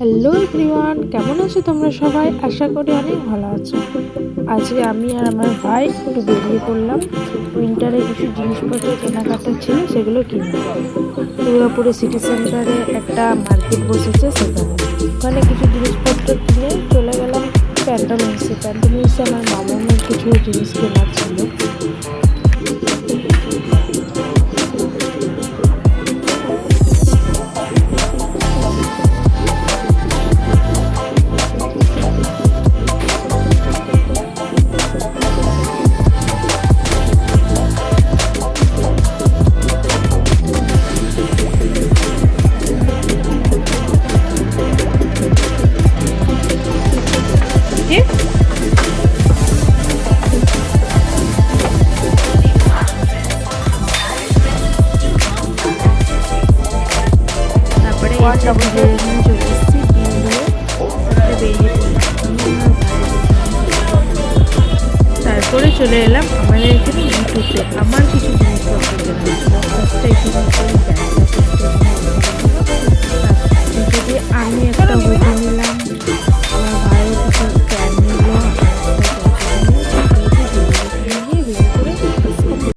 Hello everyone, কেমন আছো তোমরা সবাই? আশা করি অনেক ভালো আছো। আজকে আমি আর আমার ভাই একটু বেরিয়ে পড়লাম। উইন্টারে কিছু জিনিসপত্র কেনাকাটা ছিল, সেগুলো কিনতে। দুর্গাপুরে সিটি সেন্টারে একটা মার্কেট বসেছে, ওখানে কিছু জিনিসপত্র কিনে চলে গেলাম প্যান্টালুন্সে আমার মামামের কিছু জিনিস কেনার ছিল। তারপরে চলে এলাম আমাদের এখানে ইউটিউবে আমার কিছু জিনিসপত্র কেনা।